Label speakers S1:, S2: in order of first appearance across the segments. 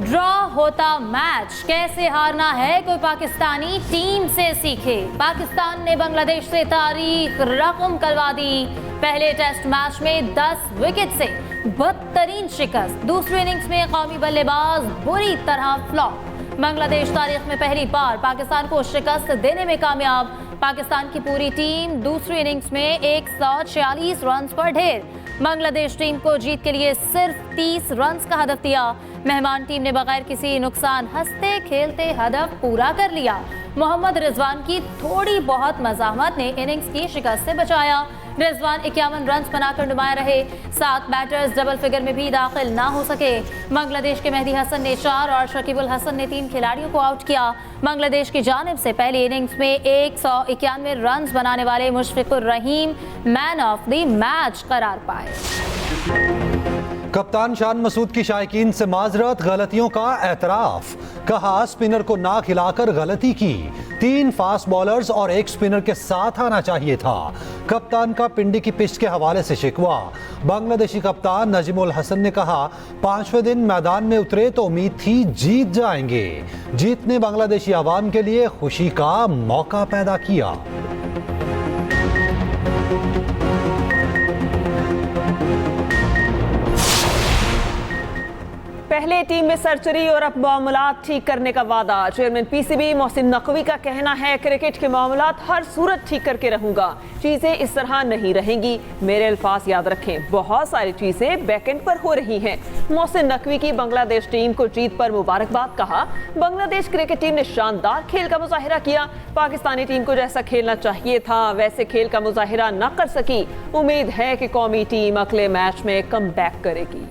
S1: Draw होता match, कैसे हारना है कोई पाकिस्तानी टीम से सीखे। पाकिस्तान ने बांग्लादेश से तारीख रकम करवा दी। पहले टेस्ट मैच में 10 विकेट से बदतरीन शिकस्त। दूसरी इनिंग्स में कौमी बल्लेबाज बुरी तरह फ्लॉप। बांग्लादेश तारीख में पहली बार पाकिस्तान को शिकस्त देने में कामयाब। पाकिस्तान की पूरी टीम दूसरी इनिंग्स में 146 रन पर ढेर। बांग्लादेश टीम को जीत के लिए सिर्फ 30 रन का हदफ दिया। मेहमान टीम ने बगैर किसी नुकसान हंसते खेलते हदफ पूरा कर लिया। मोहम्मद रिजवान की थोड़ी बहुत मज़ाहमत ने इनिंग्स की शिकस्त से बचाया। रिजवान 51 रन बनाकर नुमाया रहे। 7 बैटर्स डबल फिगर में भी दाखिल ना हो सके। बांग्लादेश के मेहदी हसन ने 4 और शकीबुल हसन ने 3 खिलाड़ियों को आउट किया। बांग्लादेश की जानिब से पहली इनिंग्स में 191 रन बनाने वाले Mushfiqur Rahim man of the match करार पाए।
S2: कप्तान शान मसूद की शायकीन से माजरत, गलतियों का एतराफ। कहा स्पिनर को ना खिलाकर गलती की। 3 फास्ट बॉलर्स और 1 स्पिनर के साथ आना चाहिए था। कप्तान का पिंडी की पिच के हवाले से शिकवा। बांग्लादेशी कप्तान नजीमुल हसन ने कहा 5वें दिन मैदान में उतरे तो उम्मीद थी जीत जाएंगे। जीत ने बांग्लादेशी आवाम के लिए खुशी का मौका पैदा किया।
S3: पहले टीम में सर्जरी और अब मामलात ठीक करने का वादा। चेयरमैन पीसीबी मोहसिन नकवी का कहना है क्रिकेट के मामलात हर सूरत ठीक करके रहूंगा। चीजें इस तरह नहीं रहेंगी। मेरे अल्फाज याद रखें, बहुत सारी चीजें बैकएंड पर हो रही हैं। मोहसिन नकवी की बांग्लादेश टीम को जीत पर मुबारकबाद। कहा बांग्लादेश क्रिकेट टीम ने शानदार खेल का मुजाहिरा किया। पाकिस्तानी टीम को जैसा खेलना चाहिए था वैसे खेल का मुजाहिरा न कर सकी। उम्मीद है कि कौमी टीम अगले मैच में कम बैक करेगी।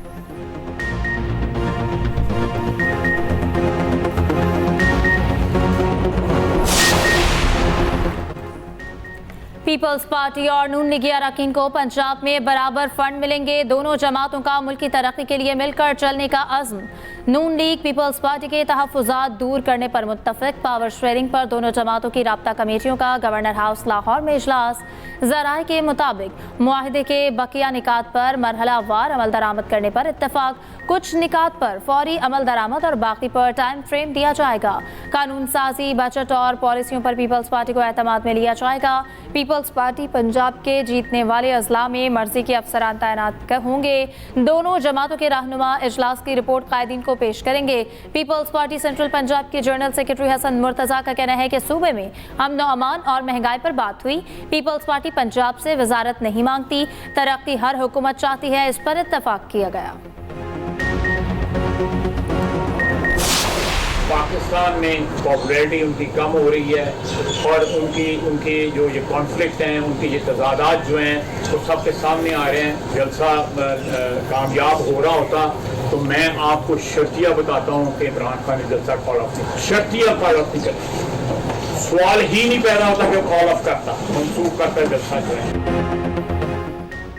S1: पीपल्स पार्टी और नून लीगी अरकान को पंजाब में बराबर फंड मिलेंगे। दोनों जमातों का मुल्की तरक्की के लिए मिलकर चलने का अज़्म। नून लीग पीपल्स पार्टी के तहफ़्फ़ुज़ात दूर करने पर मुत्तफ़िक़। पावर शेयरिंग पर दोनों जमातों की राब्ता कमेटियों का गवर्नर हाउस लाहौर में इजलास। ज़राए के मुताबिक मुआहदे के बकिया निकात पर मरहला वार अमल दरामद करने पर इत्तफ़ाक़। कुछ निकात पर फौरी अमल दरामद और बाकी पर टाइम फ्रेम दिया जाएगा। कानून साजी, बजट और पॉलिसियों पर पीपल्स पार्टी को एतमाद में लिया जाएगा। पीपल्स पार्टी पंजाब के जीतने वाले अजला में मर्जी के अफसरान तैनात होंगे। दोनों जमातों के रहनुमा इजलास की रिपोर्ट कायदीन को पेश करेंगे। पीपल्स पार्टी सेंट्रल पंजाब के जनरल सेक्रेटरी हसन मुर्तजा का कहना है कि सूबे में अमन व अमान और महंगाई पर बात हुई। पीपल्स पार्टी पंजाब से वजारत नहीं मांगती, तरक्की हर हुकूमत चाहती है, इस पर इत्तफाक किया गया।
S4: पाकिस्तान में पॉपुलैरिटी उनकी कम हो रही है और उनकी जो ये कॉन्फ्लिक्ट हैं, उनकी ये तजादात जो हैं वो सबके सामने आ रहे हैं। जलसा कामयाब हो रहा होता तो मैं आपको शर्तिया बताता हूँ कि इमरान खान ने जलसा कॉल ऑफ नहीं, शर्तिया कॉल ऑफ नहीं करता। सवाल ही नहीं पैदा होता कि कॉल ऑफ करता, मनसूख करता जलसा जो है।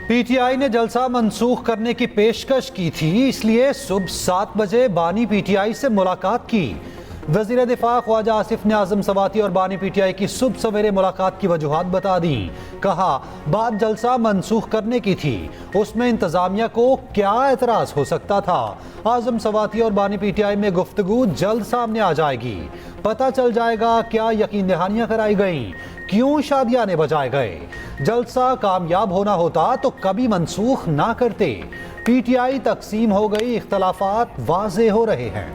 S2: पीटीआई ने जलसा मंसूख करने की पेशकश की थी, इसलिए सुबह 7 बजे बानी पीटीआई से मुलाकात की। वज़ीर दिफा ख्वाजा आसिफ ने आज़म सवाती और बानी पीटीआई की सुबह सवेरे मुलाकात की वजूहात बता दी। कहा बात जलसा मंसूख करने की थी, उसमें इंतज़ामिया को क्या एतराज़ हो सकता था। आज़म सवाती और बानी पीटीआई में गुफ्तगू जल्द सामने आ जाएगी। पता चल जाएगा क्या यकीन दहानियाँ कराई गई, क्यों शादियाने बजाए गए। जलसा कामयाब होना होता तो कभी मंसूख ना करते। पीटीआई तकसीम हो गई, इख्तलाफात वाज़े हो रहे हैं।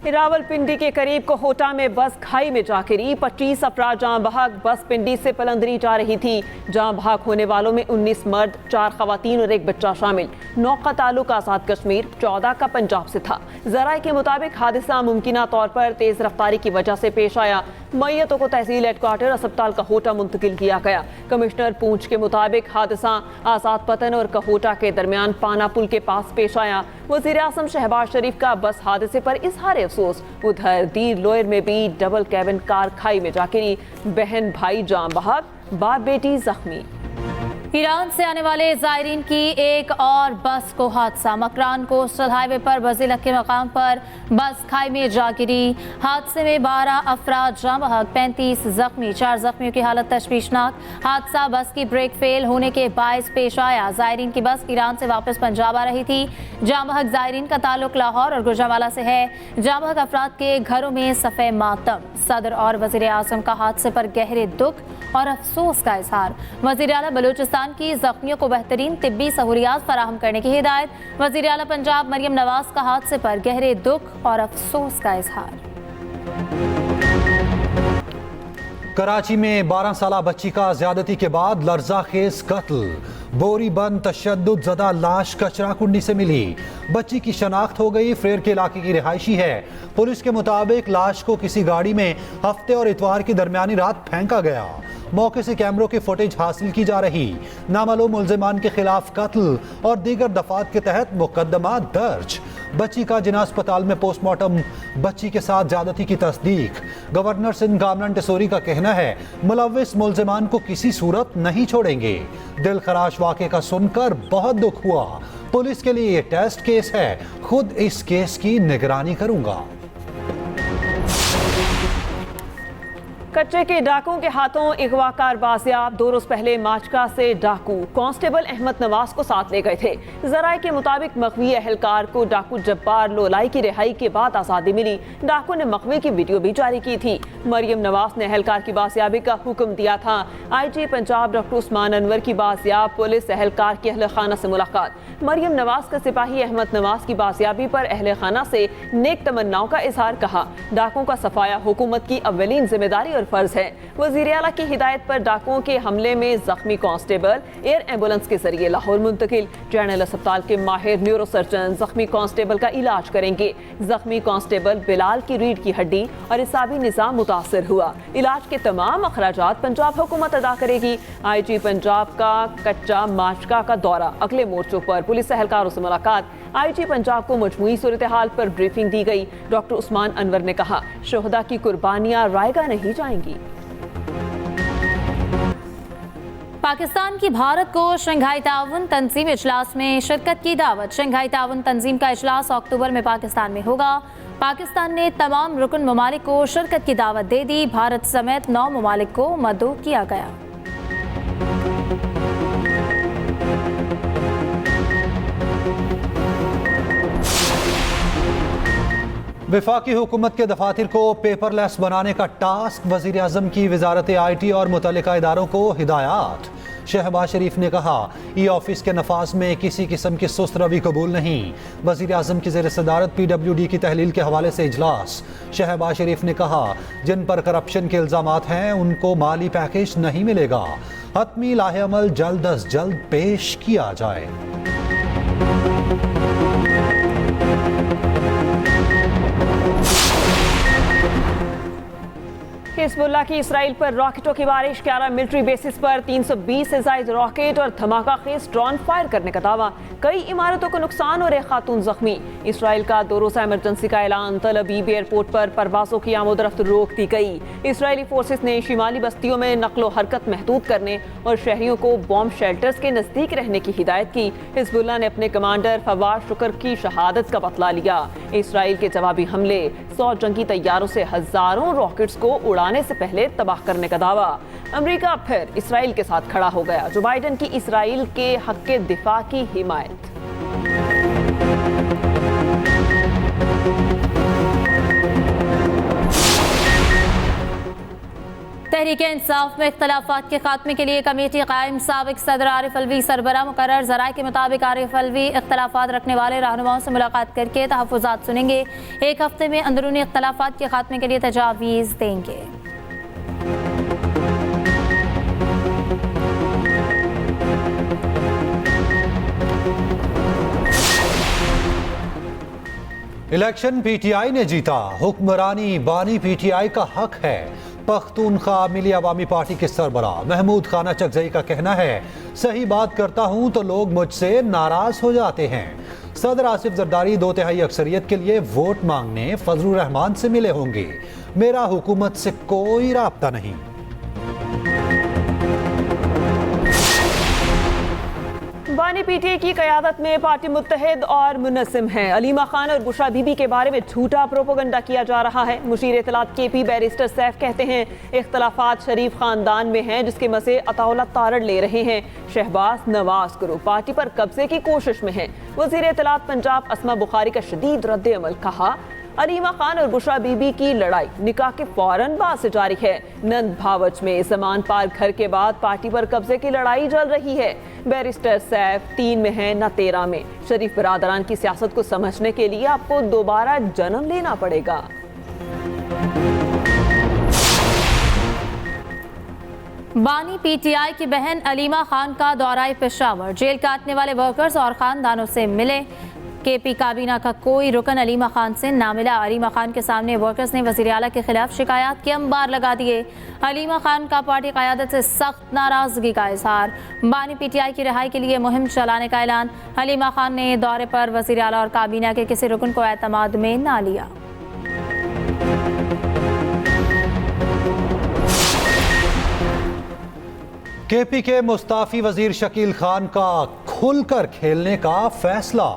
S3: रावलपिंडी के करीब कोहोटा में बस खाई में जा गिरी। 25 अफराद जहां बहक बस पिंडी से पलंदरी जा रही थी। जहां बहक होने वालों में 19 मर्द, 4 खवातीन और 1 बच्चा शामिल। 9 का ताल्लुक आज़ाद कश्मीर, 14 का पंजाब से था। ज़राए के मुताबिक हादसा मुमकिना तौर पर तेज रफ्तारी की वजह से पेश आया। मैयतों को तहसील हेडक्वार्टर अस्पताल कहोटा मुंतकिल किया गया। कमिश्नर पूंछ के मुताबिक हादसा आज़ाद पतन और कहोटा के दरमियान पाना पुल के पास पेश आया। वज़ीर आज़म शहबाज शरीफ का बस हादसे पर इजहार अफसोस। उधर दीर लोयर में भी डबल कैबिन कार खाई में जा गिरी। बहन भाई जान बहक, बाप बेटी जख्मी।
S1: ईरान से आने वाले जायरीन की एक और बस को हादसा। मकरान कोस्टल हाईवे पर बजीलक के मकाम पर बस खाई में जा गिरी। हादसे में 12 अफराद जाँ बहक, 35 जख्मी। 4 जख्मियों की हालत तशवीशनाक। हादसा बस की ब्रेक फेल होने के बायस पेश आया। जायरीन की बस ईरान से वापस पंजाब आ रही थी। जाँ बहक जायरीन का ताल्लुक लाहौर और गुजरांवाला से है। जाँ बहक अफराद के घरों में सफ़े मातम। सदर और वज़ीर आज़म का हादसे पर गहरे दुख और अफसोस का इजहार। वज़ीर आला बलूचिस्तान की जख्मियों को बेहतरीन तिब्बी सहूलियात फराहम करने की हिदायत। वज़ीर आला पंजाब मरियम नवाज का हादसे पर गहरे दुख और अफसोस का इजहार।
S2: कराची में 12 साला बच्ची का ज्यादती के बाद लर्जाखेज कत्ल। बोरी बंद तशद्दुद ज़दा लाश कचरा कुंडी से मिली। बच्ची की शनाख्त हो गई। फ्रेर के इलाके की रिहायशी है। पुलिस के मुताबिक लाश को किसी गाड़ी में हफ्ते और इतवार की दरमियानी रात फेंका गया। मौके से कैमरों की फुटेज हासिल की जा रही। नामालूम मुल्जिमान के खिलाफ कत्ल और दीगर दफात के तहत मुकदमा दर्ज। बच्ची का जिना अस्पताल में पोस्टमार्टम। बच्ची के साथ ज्यादती की तस्दीक। गवर्नर सिंध कामरान टेसोरी का कहना है मुलव्विस मुल्जिमान को किसी सूरत नहीं छोड़ेंगे। दिल खराश वाक़े का सुनकर बहुत दुख हुआ। पुलिस के लिए ये टेस्ट केस है। खुद इस केस की निगरानी करूंगा।
S3: कच्चे के डाकुओं के हाथों अगवाकार बाजियाब। 2 रोज पहले माचका से डाकू कांस्टेबल अहमद नवाज को साथ ले गए थे। जराये के मुताबिक मखवी एहलकार को डाकू जब्बार लोलाई की रिहाई के बाद आज़ादी मिली। डाकू ने मखवी की वीडियो भी जारी की थी। मरियम नवाज ने एहलकार की बाजियाबी का हुक्म दिया था। IG पंजाब डॉक्टर उस्मान अनवर की बाजियाब पुलिस एहलकार की अहल खाना से मुलाकात। मरियम नवाज का सिपाही अहमद नवाज की बाजियाबी पर अहल खाना से नेक तमन्नाओं का इजहार कहा। डाकुओं का सफाया हुकूमत की अव्वलीन जिम्मेदारी और फर्ज है। वज़ीर आला की हिदायत पर डाकुओं के हमले में जख्मी कांस्टेबल एयर एम्बुलेंस के जरिए लाहौर मुंतकिल। जनरल अस्पताल के माहिर न्यूरो सर्जन जख्मी कांस्टेबल का इलाज करेंगे। जख्मी कांस्टेबल बिलाल की रीढ़ की हड्डी और इसाबी निज़ाम मुतासर हुआ। इलाज के तमाम अखराजात पंजाब हुकूमत अदा करेगी। IG पंजाब का कच्चा माचका का दौरा। अगले मोर्चों पर पुलिस एहलकारों से मुलाकात। IG पंजाब को मजमूई सूरत हाल पर ब्रीफिंग दी गई। डॉक्टर उस्मान अनवर ने कहा शोहदा की कुर्बानियां रायगा नहीं जाएंगी।
S1: पाकिस्तान की भारत को शंघाई ताउन तंजीम इजलास में शिरकत की दावत। शंघाई ताउन तंजीम का इजलास अक्टूबर में पाकिस्तान में होगा। पाकिस्तान ने तमाम रुकन ममालिक को शिरकत की दावत दे दी। भारत समेत 9 ममालिक को मदऊ किया गया।
S2: वफाकी हुकूमत के दफातर को पेपरलेस बनाने का टास्क। वज़ीर आज़म की वजारत IT और मुतल्लिका इदारों को हिदायत। शहबाज शरीफ ने कहा ऑफिस के नफाज में किसी किस्म की सुस्त रवि कबूल नहीं। वज़ीर आज़म की ज़ेर सदारत PWD की तहलील के हवाले से इजलास। शहबाज शरीफ ने कहा जिन पर करप्शन के इल्ज़ामात हैं उनको माली पैकेज नहीं मिलेगा। हतमी लाहे अमल जल्द अज जल्द पेश किया जाए।
S3: हिजबुल्लाह की इसराइल पर रॉकेटों की बारिश। 11 मिलिट्री बेसिस पर 320 से ज़ायद रॉकेट और धमाका खेज ड्रोन फायर करने का दावा। कई इमारतों को नुकसान और एक खातून जख्मी। इसराइल का 2 रोज़ा इमरजेंसी का ऐलान। तल अबीब एयरपोर्ट पर परवाजों की आमोदरफ्त रोक दी गई। इसराइली फोर्सेस ने शिमाली बस्तियों में नकलो हरकत महदूद करने और शहरियों को बॉम्ब शेल्टर्स के नज़दीक रहने की हिदायत की। हिजबुल्लाह ने अपने कमांडर फवाद शुक्र की शहादत का बदला लिया। इसराइल के जवाबी हमले 100 जंगी तैयारों से हजारों रॉकेट्स को उड़ाने से पहले तबाह करने का दावा। अमेरिका फिर इसराइल के साथ खड़ा हो गया। जो बाइडेन की इसराइल के हक के दिफा की हिमायत।
S1: तहरीक इंसाफ में इख्तलाफात के खात्मे के लिए कमेटी कायम। साबिक सदर आरिफ अलवी सरबराह मुकर्रर। ज़राए के मुताबिक आरिफ अलवी इख्तलाफात रखने वाले रहनुमाओं से मुलाकात करके तहफ़्फ़ुज़ात सुनेंगे। 1 हफ्ते में अंदरूनी इख्तलाफात के खात्मे के लिए तजावीज़ देंगे।
S2: इलेक्शन PTI ने जीता। हुक्मरानी बानी PTI का हक है। पख्तूनख्वा मिली अवामी पार्टी के सरबराह महमूद खाना चकजई का कहना है सही बात करता हूं तो लोग मुझसे नाराज हो जाते हैं। सदर आसिफ जरदारी 2/3 अक्सरियत के लिए वोट मांगने फजलुर रहमान से मिले होंगे। मेरा हुकूमत से कोई राब्ता नहीं।
S3: बानी पीटीआई की क़यादत में पार्टी मुत्तहिद और मुनज़्ज़म है। अलीमा खान और बुशरा बीबी के बारे में झूठा प्रोपेगेंडा किया जा रहा है। मुशीर इत्तलात केपी बैरिस्टर सैफ कहते हैं इख्तलाफात शरीफ खानदान में हैं, जिसके मसे अताउल्लाह तारड़ ले रहे हैं। शहबाज नवाज ग्रुप पार्टी पर कब्जे की कोशिश में है। वज़ीर इत्तलात पंजाब अस्मा बुखारी का शदीद रद्द अमल। कहा अलीमा खान और बुशरा बीबी की लड़ाई निकाह के फौरन बाद से जारी है। नंद भावच में समान पार्क घर के बाद पार्टी पर कब्जे की लड़ाई चल रही है। बैरिस्टर सैफ 3 में है न 13 में। शरीफ बरादरान की सियासत को समझने के लिए आपको दोबारा जन्म लेना पड़ेगा।
S1: बानी पीटीआई की बहन अलीमा खान का दौरा पेशावर। जेल काटने वाले वर्कर्स और खानदानों से मिले। केपी काबीना का कोई रुकन अलीमा खान से ना मिला। अलीमा खान के सामने वर्कर्स ने वज़ीर आला के खिलाफ शिकायत के अंबार लगा दिए। अलीमा खान का पार्टी क़यादत से सख्त नाराजगी का इजहार। बानी पीटीआई की रिहाई के लिए मुहिम चलाने का ऐलान। अलीमा खान ने दौरे पर वज़ीर आला और काबीना के किसी रुकन को एतमाद में ना लिया।
S2: केपी के मुस्ताफी वजीर शकील खान का खुलकर खेलने का फैसला।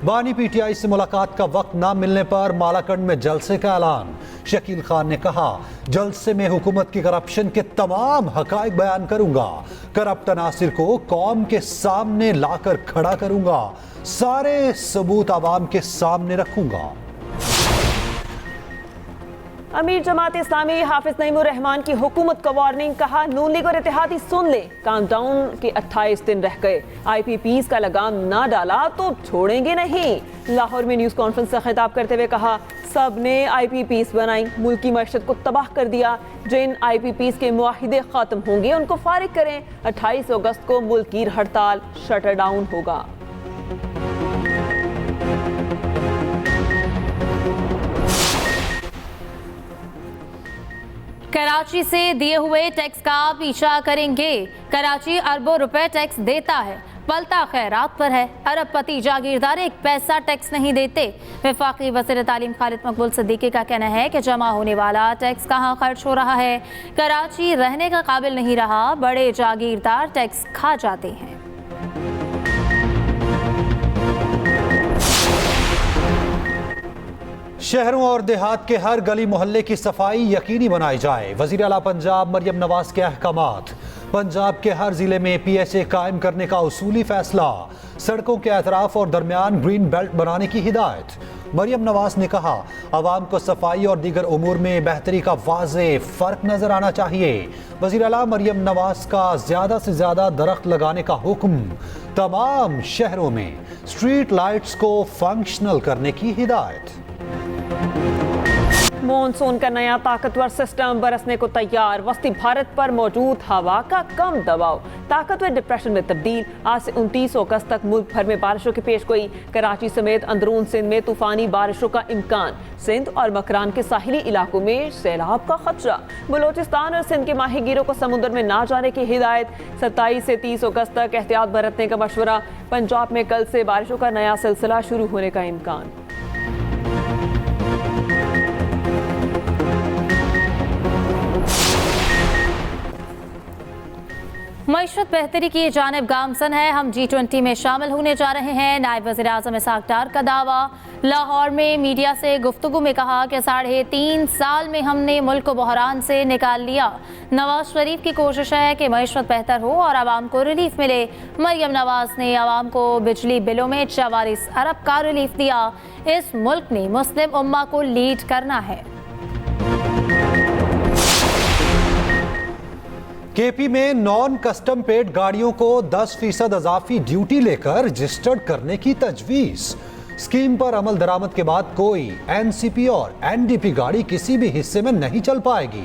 S2: बानी पीटीआई से मुलाकात का वक्त ना मिलने पर मालाकंड में जलसे का ऐलान। शकील खान ने कहा जलसे में हुकूमत की करप्शन के तमाम हकाइक बयान करूंगा। करप्ट अनासिर को कौम के सामने लाकर खड़ा करूंगा। सारे सबूत आवाम के सामने रखूंगा।
S3: अमीर जमात इस्लामी हाफिज नईमुर रहमान की हुकूमत का वार्निंग। कहा नून लीग और इत्तेहादी सुन ले, काउंटडाउन के 28 दिन रह गए। IPPs का लगाम ना डाला तो छोड़ेंगे नहीं। लाहौर में न्यूज़ कॉन्फ्रेंस से खिताब करते हुए कहा सब ने IPPs बनाई, मुल्क की मईशत को तबाह कर दिया। जिन IPPs के मुआहिदे ख़त्म होंगे उनको फारिग करें। 28 अगस्त को मुल्क की हड़ताल शटर डाउन होगा।
S1: कराची से दिए हुए टैक्स का पीछा करेंगे। कराची अरबों रुपए टैक्स देता है, पलता खैरात पर है। अरबपति जागीरदार 1 पैसा टैक्स नहीं देते। वफाकी वज़ीर तालीम खालिद मकबूल सिद्दीकी का कहना है कि जमा होने वाला टैक्स कहाँ खर्च हो रहा है। कराची रहने का काबिल नहीं रहा, बड़े जागीरदार टैक्स खा जाते हैं।
S2: शहरों और देहात के हर गली मोहल्ले की सफाई यकीनी बनाई जाए। वज़ीर आला पंजाब मरियम नवाज के अहकामात। पंजाब के हर जिले में PHA कायम करने का उसूली फैसला। सड़कों के अतराफ और दरमियान ग्रीन बेल्ट बनाने की हिदायत। मरियम नवाज ने कहा आवाम को सफाई और दीगर उमूर में बेहतरी का वाज़े फ़र्क नजर आना चाहिए। वज़ीर आला मरियम नवाज का ज़्यादा से ज़्यादा दरख्त लगाने का हुक्म। तमाम शहरों में स्ट्रीट लाइट्स को फंक्शनल करने की हिदायत।
S3: मॉनसून का नया ताकतवर सिस्टम बरसने को तैयार। वस्ती भारत पर मौजूद हवा का कम दबाव ताकतवर डिप्रेशन में तब्दील। आज से 29 अगस्त तक मुल्क भर में बारिशों की पेशगोई। कराची समेत अंदरून सिंध में तूफानी बारिशों का इम्कान। सिंध और मकरान के साहिली इलाकों में सैलाब का खतरा। बलोचिस्तान और सिंध के माहीगीरों को समुद्र में ना जाने की हिदायत। 27 से 30 अगस्त तक एहतियात बरतने का मशवरा। पंजाब में कल से बारिशों का नया सिलसिला शुरू होने का इम्कान।
S1: मईशत बेहतरी की जानिब गामसन है। हम G20 में शामिल होने जा रहे हैं। नायब वज़ीर आज़म इसहाक डार का दावा। लाहौर में मीडिया से गुफ्तगू में कहा कि 3.5 साल में हमने मुल्क को बहरान से निकाल लिया। नवाज शरीफ की कोशिश है कि मईशत बेहतर हो और आवाम को रिलीफ मिले। मरियम नवाज ने आवाम को बिजली बिलों में 44 अरब का रिलीफ दिया। इस मुल्क ने मुस्लिम उम्मा को लीड करना है।
S2: केपी में नॉन कस्टम पेड गाड़ियों को 10% अजाफी ड्यूटी लेकर रजिस्टर्ड करने की तजवीज़। स्कीम पर अमल दरामद के बाद कोई NCP और NDP गाड़ी किसी भी हिस्से में नहीं चल पाएगी।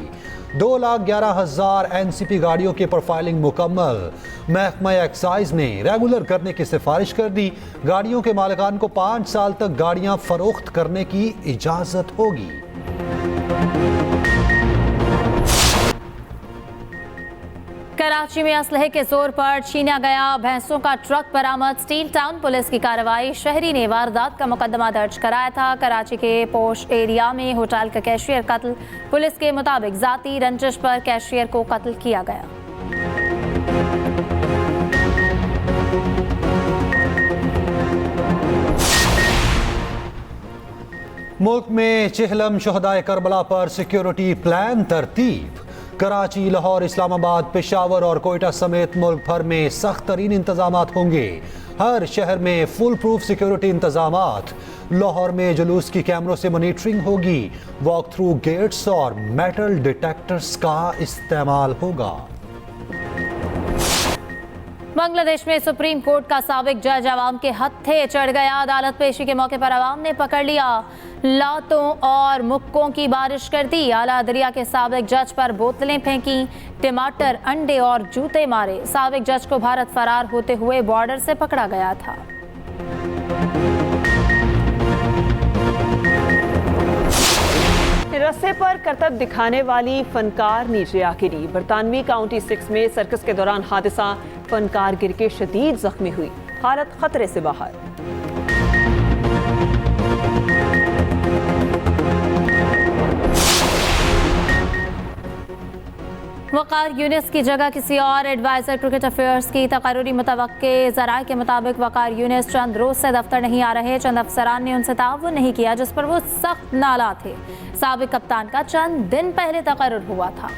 S2: 2,11,000 NCP गाड़ियों की प्रोफाइलिंग मुकम्मल। महकमा एक्साइज ने रेगुलर करने की सिफारिश कर दी। गाड़ियों के मालिकान को 5 साल तक गाड़ियां फरोख्त करने की इजाजत होगी।
S1: कराची में असलहे के जोर पर छीना गया भैंसों का ट्रक बरामद। स्टील टाउन पुलिस की कार्रवाई। शहरी ने वारदात का मुकदमा दर्ज कराया था। कराची के पोश एरिया में होटल का कैशियर कत्ल। पुलिस के मुताबिक जाती रंजिश पर कैशियर को कत्ल किया गया।
S2: मुल्क में चिहलम शहदाए करबला पर सिक्योरिटी प्लान तरतीब। कराची, लाहौर, इस्लामाबाद, पेशावर और कोयटा समेत मुल्क भर में सख्त तरीन इंतजामात होंगे। हर शहर में फुल प्रूफ सिक्योरिटी इंतजामात। लाहौर में जुलूस की कैमरों से मॉनिटरिंग होगी। वॉक थ्रू गेट्स और मेटल डिटेक्टर्स का इस्तेमाल होगा।
S1: बांग्लादेश में सुप्रीम कोर्ट का साबिक जज अवाम के हत्थे चढ़ गया। अदालत पेशी के मौके पर अवाम ने पकड़ लिया, लातों और मुक्कों की बारिश कर दी। आला दरिया के साबिक जज पर बोतलें फेंकी, टमाटर, अंडे और जूते मारे। साबिक जज को भारत फरार होते हुए बॉर्डर से पकड़ा गया था।
S3: रस्से पर करतब दिखाने वाली फनकार नीचे आ गिरी। बरतानवी काउंटी 6 में सर्कस के दौरान हादसा, फनकार गिर के शदीद जख्मी हुई, हालत खतरे से बाहर।
S1: वकार यूनिस की जगह किसी और एडवाइजर क्रिकेट अफेयर्स की तकर्री मुतवक्के। ज़राए के मुताबिक वकार यूनिस चंद रोज से दफ्तर नहीं आ रहे। चंद अफसरान ने उनसे ताउन नहीं किया, जिस पर वो सख्त नाला थे। साबिक कप्तान का चंद दिन पहले तकर्रुर हुआ था।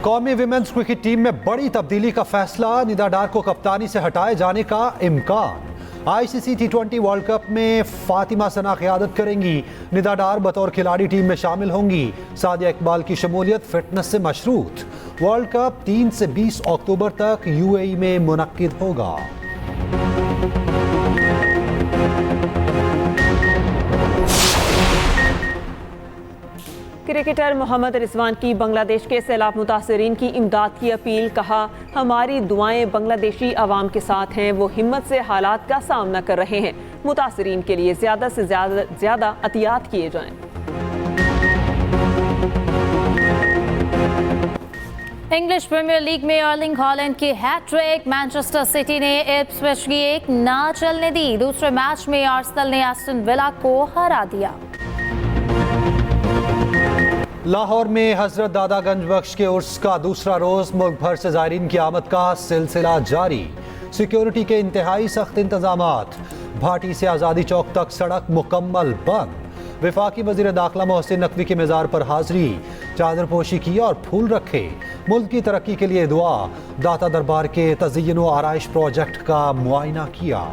S2: कौमी विमेंस क्रिकेट टीम में बड़ी तब्दीली का फैसला। निदा डार को कप्तानी से हटाए जाने का इम्कान। ICC T20 वर्ल्ड कप में फातिमा सना क़ियादत करेंगी। निदा डार बतौर खिलाड़ी टीम में शामिल होंगी। सादिया इकबाल की शमूलियत फिटनेस से मशरूत। वर्ल्ड कप 3 से 20 अक्टूबर तक UAE में मुनक्किद होगा।
S3: क्रिकेटर मोहम्मद रिजवान की बांग्लादेश के सैलाब मुतासरीन की इमदाद की अपील। कहा, हमारी दुआएं बांग्लादेशी अवाम के साथ हैं। वो हिम्मत से हालात का सामना कर रहे हैं। मुतासरीन के लिए ज़्यादा से ज़्यादा एहतियात किए जाएं।
S1: इंग्लिश प्रीमियर लीग में अर्लिंग हॉलैंड की हैट्रिक। मैनचेस्टर सिटी ने इप्सविच की एक ना चलने दी। दूसरे मैच में आर्सेनल ने एस्टन विला को हरा दिया।
S2: लाहौर में हजरत दादा गंज बख्श के उर्स का दूसरा रोज। मुल्क भर से ज़ायरीन की आमद का सिलसिला जारी। सिक्योरिटी के इंतहाई सख्त इंतजामात। भाटी से आज़ादी चौक तक सड़क मुकम्मल बंद। वफाकी वज़ीर दाखिला मोहसिन नकवी के मज़ार पर हाजिरी, चादर पोशी की और फूल रखे। मुल्क की तरक्की के लिए दुआ। दाता दरबार के तज़य्युन व आराइश प्रोजेक्ट का मुआयना किया।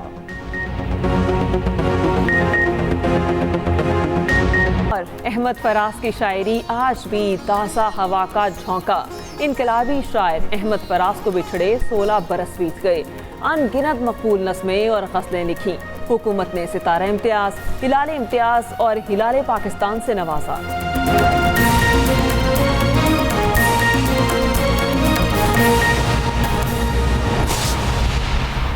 S3: और अहमद फराज की शायरी आज भी ताज़ा हवा का झोंका। इनकलाबी शायर अहमद फराज को बिछड़े 16 बरस बीत गए। अनगिनत मकबूल नज़में और गज़लें लिखी। हुकूमत ने सितारा इम्तियाज़, हिलाल इम्तियाज़ और हिलाल पाकिस्तान से नवाजा।